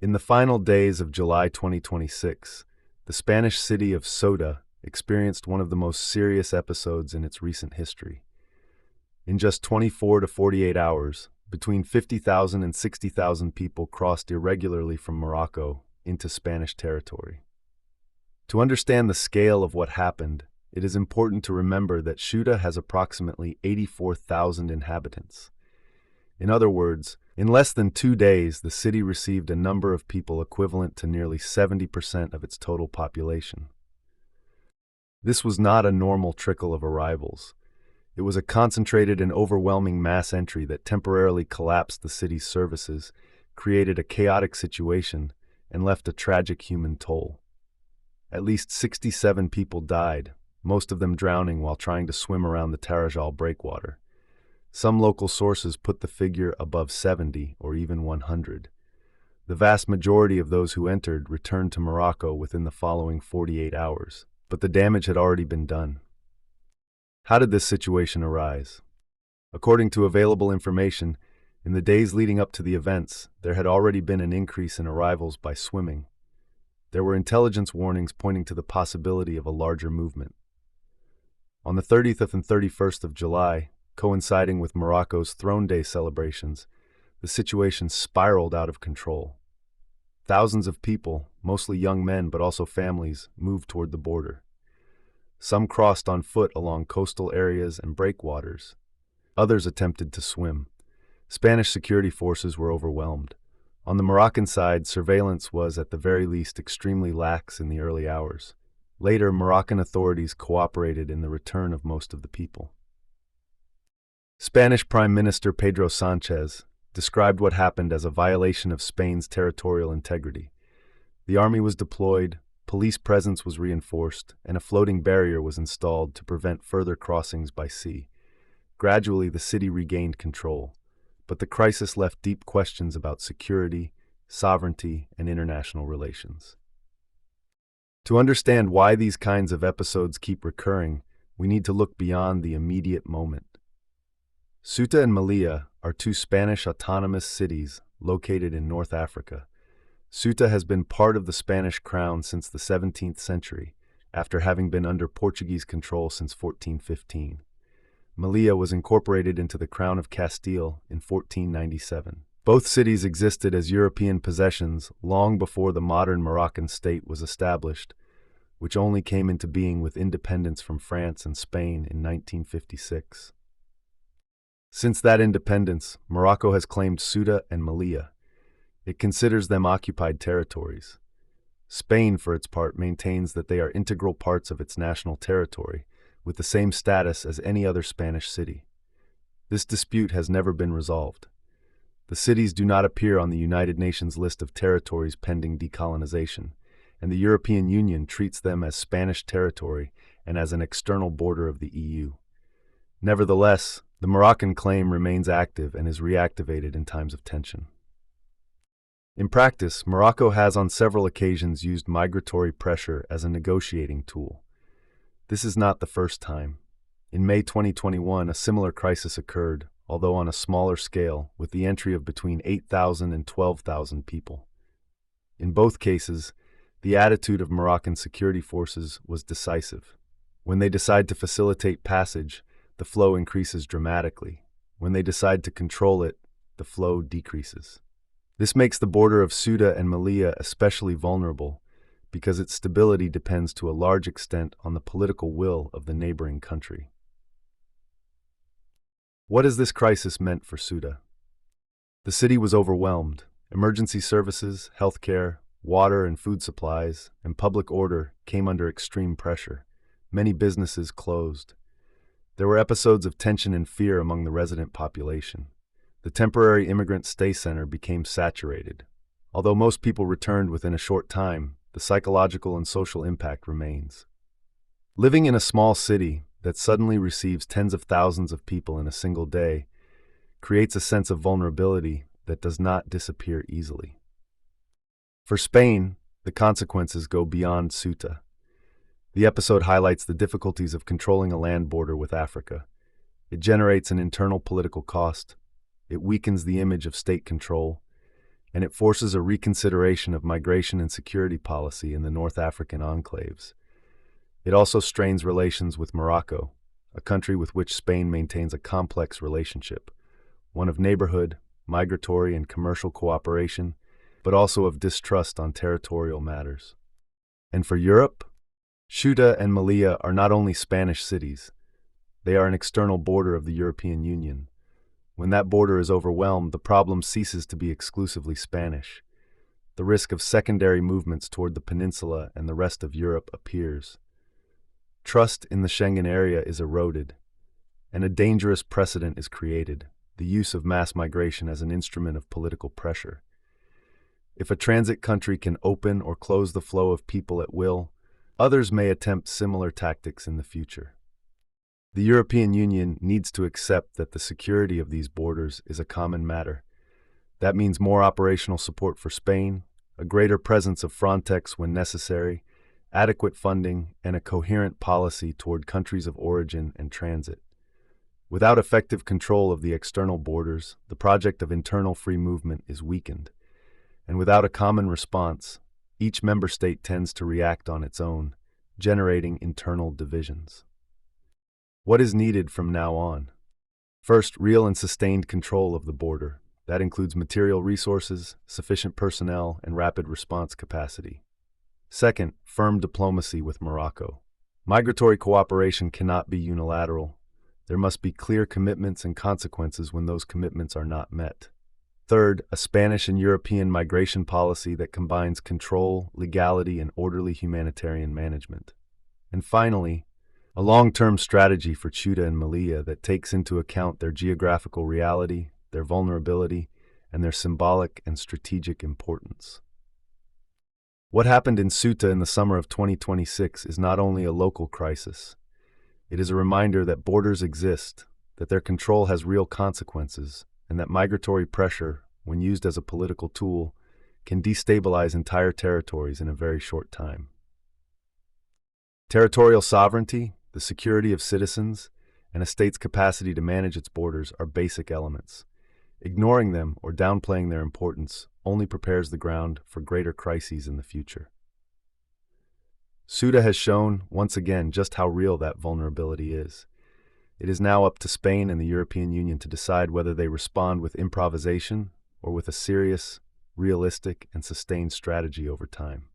In the final days of July 2026, the Spanish city of Ceuta experienced one of the most serious episodes in its recent history. In just 24 to 48 hours, between 50,000 and 60,000 people crossed irregularly from Morocco into Spanish territory. To understand the scale of what happened, it is important to remember that Ceuta has approximately 84,000 inhabitants. In other words, in less than 2 days, the city received a number of people equivalent to nearly 70% of its total population. This was not a normal trickle of arrivals. It was a concentrated and overwhelming mass entry that temporarily collapsed the city's services, created a chaotic situation, and left a tragic human toll. At least 67 people died, most of them drowning while trying to swim around the territorial breakwater. Some local sources put the figure above 70 or even 100. The vast majority of those who entered returned to Morocco within the following 48 hours, but the damage had already been done. How did this situation arise? According to available information, in the days leading up to the events, there had already been an increase in arrivals by swimming. There were intelligence warnings pointing to the possibility of a larger movement. On the 30th and 31st of July, coinciding with Morocco's Throne Day celebrations, the situation spiraled out of control. Thousands of people, mostly young men but also families, moved toward the border. Some crossed on foot along coastal areas and breakwaters. Others attempted to swim. Spanish security forces were overwhelmed. On the Moroccan side, surveillance was at the very least extremely lax in the early hours. Later, Moroccan authorities cooperated in the return of most of the people. Spanish Prime Minister Pedro Sánchez described what happened as a violation of Spain's territorial integrity. The army was deployed, police presence was reinforced, and a floating barrier was installed to prevent further crossings by sea. Gradually, the city regained control, but the crisis left deep questions about security, sovereignty, and international relations. To understand why these kinds of episodes keep recurring, we need to look beyond the immediate moment. Ceuta and Melilla are two Spanish autonomous cities located in North Africa. Ceuta has been part of the Spanish crown since the 17th century, after having been under Portuguese control since 1415. Melilla was incorporated into the Crown of Castile in 1497. Both cities existed as European possessions long before the modern Moroccan state was established, which only came into being with independence from France and Spain in 1956. Since that independence, Morocco has claimed Ceuta and Melilla. It considers them occupied territories. Spain, for its part, maintains that they are integral parts of its national territory, with the same status as any other Spanish city. This dispute has never been resolved. The cities do not appear on the United Nations list of territories pending decolonization, and the European Union treats them as Spanish territory and as an external border of the EU. Nevertheless, the Moroccan claim remains active and is reactivated in times of tension. In practice, Morocco has on several occasions used migratory pressure as a negotiating tool. This is not the first time. In May 2021, a similar crisis occurred, although on a smaller scale, with the entry of between 8,000 and 12,000 people. In both cases, the attitude of Moroccan security forces was decisive. When they decide to facilitate passage, the flow increases dramatically. When they decide to control it, the flow decreases. This makes the border of Ceuta and Melilla especially vulnerable because its stability depends to a large extent on the political will of the neighboring country. What has this crisis meant for Ceuta? The city was overwhelmed. Emergency services, healthcare, water and food supplies, and public order came under extreme pressure. Many businesses closed. There were episodes of tension and fear among the resident population. The temporary immigrant stay center became saturated. Although most people returned within a short time, the psychological and social impact remains. Living in a small city that suddenly receives tens of thousands of people in a single day creates a sense of vulnerability that does not disappear easily. For Spain, the consequences go beyond Ceuta. The episode highlights the difficulties of controlling a land border with Africa. It generates an internal political cost. It weakens the image of state control. and it forces a reconsideration of migration and security policy in the North African enclaves. It also strains relations with Morocco, a country with which Spain maintains a complex relationship, one of neighborhood, migratory, and commercial cooperation, but also of distrust on territorial matters. And for Europe, Ceuta and Melilla are not only Spanish cities, they are an external border of the European Union. When that border is overwhelmed, the problem ceases to be exclusively Spanish. The risk of secondary movements toward the peninsula and the rest of Europe appears. Trust in the Schengen area is eroded, and a dangerous precedent is created, the use of mass migration as an instrument of political pressure. If a transit country can open or close the flow of people at will, others may attempt similar tactics in the future. The European Union needs to accept that the security of these borders is a common matter. That means more operational support for Spain, a greater presence of Frontex when necessary, adequate funding, and a coherent policy toward countries of origin and transit. Without effective control of the external borders, the project of internal free movement is weakened. And without a common response, each member state tends to react on its own, generating internal divisions. What is needed from now on? First, real and sustained control of the border. That includes material resources, sufficient personnel, and rapid response capacity. Second, firm diplomacy with Morocco. Migratory cooperation cannot be unilateral. There must be clear commitments and consequences when those commitments are not met. Third, a Spanish and European migration policy that combines control, legality, and orderly humanitarian management. And finally, a long-term strategy for Ceuta and Melilla that takes into account their geographical reality, their vulnerability, and their symbolic and strategic importance. What happened in Ceuta in the summer of 2026 is not only a local crisis. It is a reminder that borders exist, that their control has real consequences, and that migratory pressure, when used as a political tool, can destabilize entire territories in a very short time. Territorial sovereignty, the security of citizens, and a state's capacity to manage its borders are basic elements. Ignoring them or downplaying their importance only prepares the ground for greater crises in the future. Ceuta has shown, once again, just how real that vulnerability is. It is now up to Spain and the European Union to decide whether they respond with improvisation or with a serious, realistic, and sustained strategy over time.